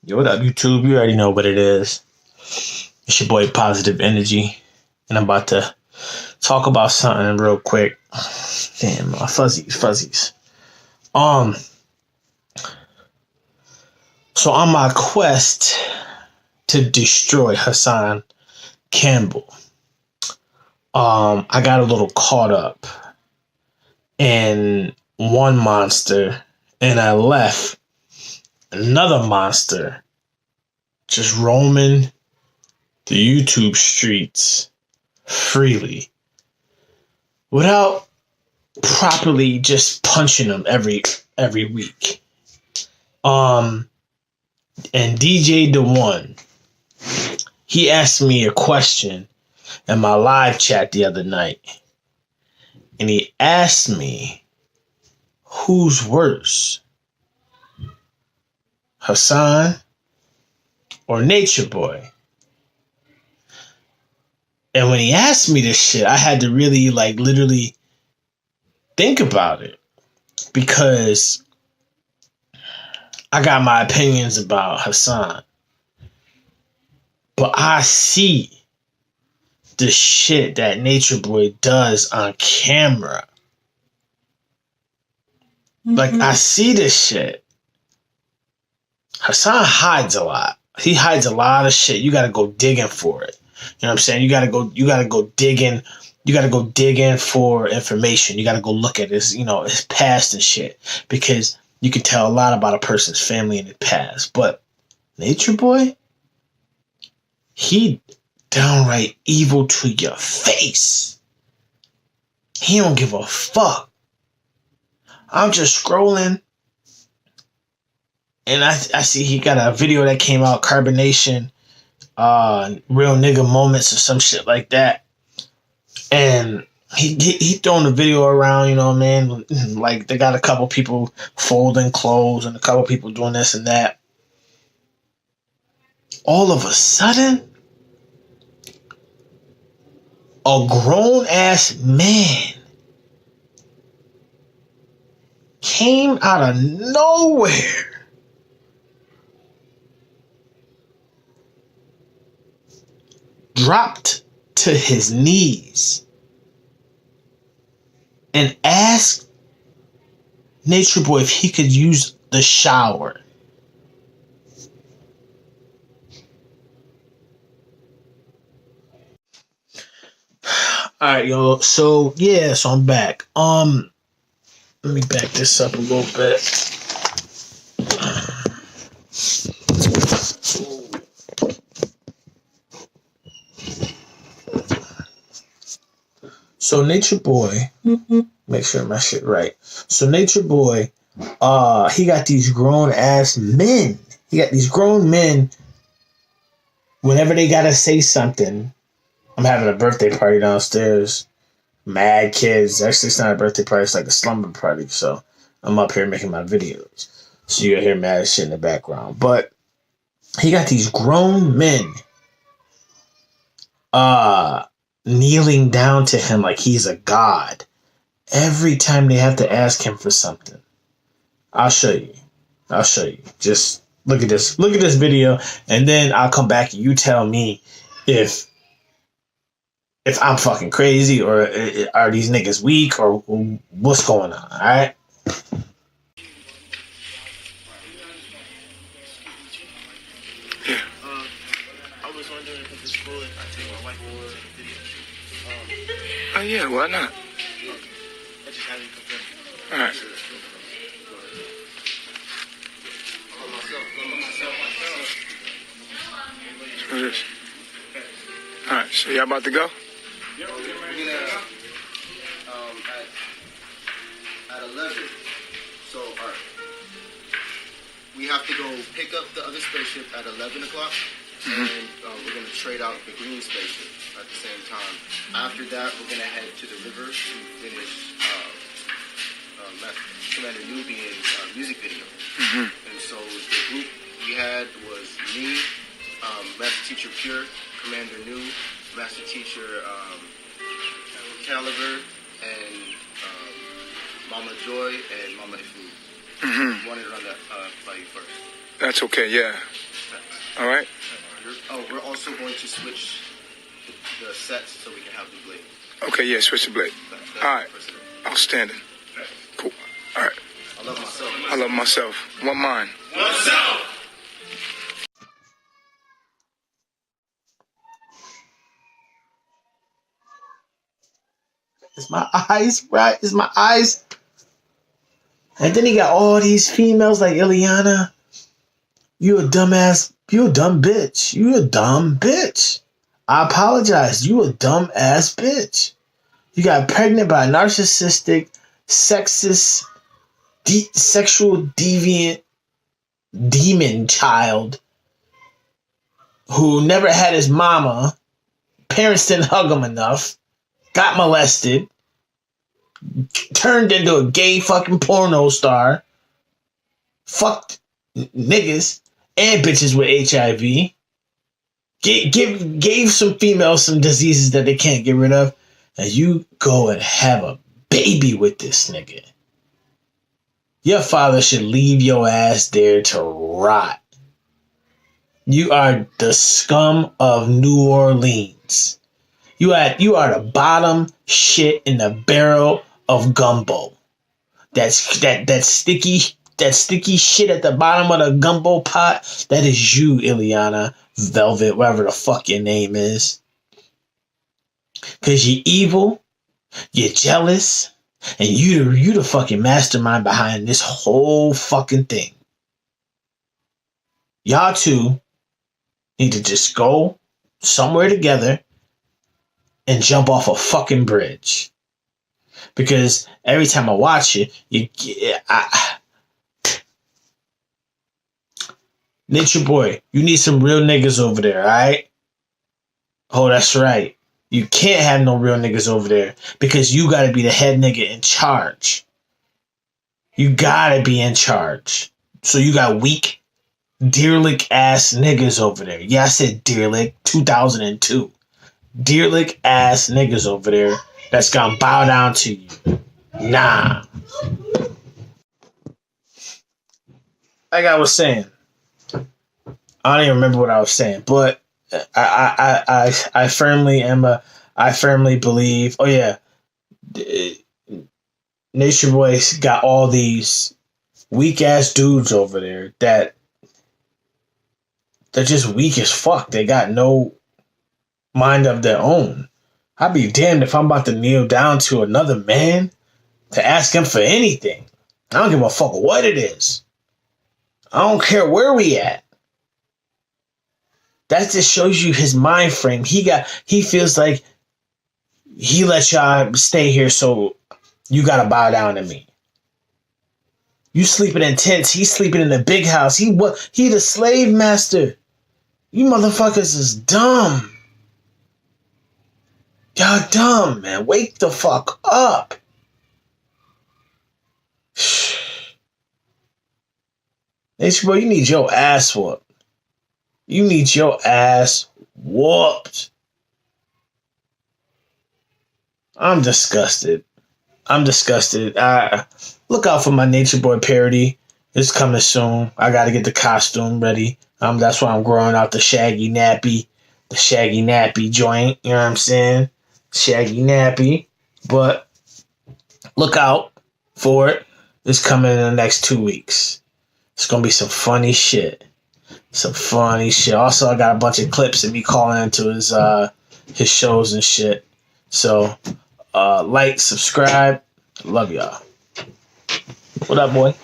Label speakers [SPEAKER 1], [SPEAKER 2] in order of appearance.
[SPEAKER 1] Yo, what up, YouTube? You already know what it is. It's your boy Positive Energy, and I'm about to talk about something real quick. Damn, my fuzzies. So on my quest to destroy Hassan Campbell, I got a little caught up in one monster, and I left another monster just roaming the YouTube streets freely without properly just punching them every week. And DJ the One, he asked me a question in my live chat the other night, and he asked me, who's worse, Hassan or Nature Boy? And when he asked me this shit, I had to really literally think about it, because I got my opinions about Hassan, but I see the shit that Nature Boy does on camera. I see this shit. Hassan hides a lot. He hides a lot of shit. You gotta go digging for it. You know what I'm saying? You gotta go digging. You gotta go digging for information. You gotta go look at his past and shit, because you can tell a lot about a person's family and his past. But Nature Boy, he downright evil to your face. He don't give a fuck. I'm just scrolling, and I see he got a video that came out, Carbonation, Real Nigga Moments or some shit like that. And he throwing the video around, man. Like, they got a couple people folding clothes and a couple people doing this and that. All of a sudden, a grown-ass man came out of nowhere, dropped to his knees, and asked Nature Boy if he could use the shower. Alright, yo. So I'm back. Let me back this up a little bit. So Nature Boy, make sure my shit right. So Nature Boy, he got these grown ass men. He got these grown men. Whenever they gotta say something, I'm having a birthday party downstairs. Mad kids. Actually, it's not a birthday party. It's like a slumber party. So I'm up here making my videos. So you'll hear mad shit in the background. But he got these grown men kneeling down to him like he's a god every time they have to ask him for something. I'll show you. Just look at this. Look at this video, and then I'll come back and you tell me if I'm fucking crazy, or are these niggas weak, or what's going on, alright?
[SPEAKER 2] Yeah. I was wondering if it's cool if I take my wife over the video. Oh, yeah, why not? I just had it confirmed. Alright. What's this? Alright, so y'all about to go?
[SPEAKER 3] We're gonna at 11. So alright, we have to go pick up the other spaceship at 11 o'clock, and we're gonna trade out the green spaceship at the same time. After that, we're gonna head to the river to finish Commander Nubian's music video. And so the group we had was me, Master Teacher Pure, Commander New, Master Teacher Caliber, and Mama Joy and Mama Ifu. Wanted to run that by you first.
[SPEAKER 2] That's okay, yeah. All right.
[SPEAKER 3] Oh, we're also going to switch the sets so we can have the blade.
[SPEAKER 2] Okay, yeah, switch the blade. All right. Outstanding. Cool. All right.
[SPEAKER 3] I love myself.
[SPEAKER 2] I love myself. One mind.
[SPEAKER 4] One self.
[SPEAKER 1] It's my eyes, right? It's my eyes. And then he got all these females like Ileana. You a dumbass. You a dumb bitch. You a dumb bitch. I apologize. You a dumb ass bitch. You got pregnant by a narcissistic, sexist, sexual deviant demon child who never had his mama. Parents didn't hug him enough. Got molested. Turned into a gay fucking porno star. Fucked niggas and bitches with HIV. Gave some females some diseases that they can't get rid of. And you go and have a baby with this nigga. Your father should leave your ass there to rot. You are the scum of New Orleans. You are the bottom shit in the barrel of gumbo. That sticky shit at the bottom of the gumbo pot. That is you, Ileana Velvet, whatever the fuck your name is. Cause you're evil, you're jealous, and you the fucking mastermind behind this whole fucking thing. Y'all two need to just go somewhere together and jump off a fucking bridge. Because every time I watch it, Nature Boy, you need some real niggas over there, alright? Oh, that's right. You can't have no real niggas over there because you gotta be the head nigga in charge. You gotta be in charge. So you got weak, Deerlick ass niggas over there. Yeah, I said Deerlick, 2002. Deerlick ass niggas over there that's gonna bow down to you. Nah. Like I was saying, I don't even remember what I was saying, but I firmly believe. Oh yeah, Nature Boy's got all these weak ass dudes over there that they're just weak as fuck. They got no mind of their own. I'd be damned if I'm about to kneel down to another man to ask him for anything. I don't give a fuck what it is. I don't care where we at. That just shows you his mind frame. He feels like he let y'all stay here, so you gotta bow down to me. You sleeping in tents, he's sleeping in a big house. He the slave master. You motherfuckers is dumb. Y'all dumb, man. Wake the fuck up. Nature Boy, you need your ass whooped. You need your ass whooped. I'm disgusted. Look out for my Nature Boy parody. It's coming soon. I gotta get the costume ready. That's why I'm growing out the shaggy nappy joint. You know what I'm saying? Shaggy nappy. But look out for it. It's coming in the next 2 weeks. It's gonna be some funny shit. Also, I got a bunch of clips of me calling into his shows and shit. So, like, subscribe. Love y'all. What up, boy?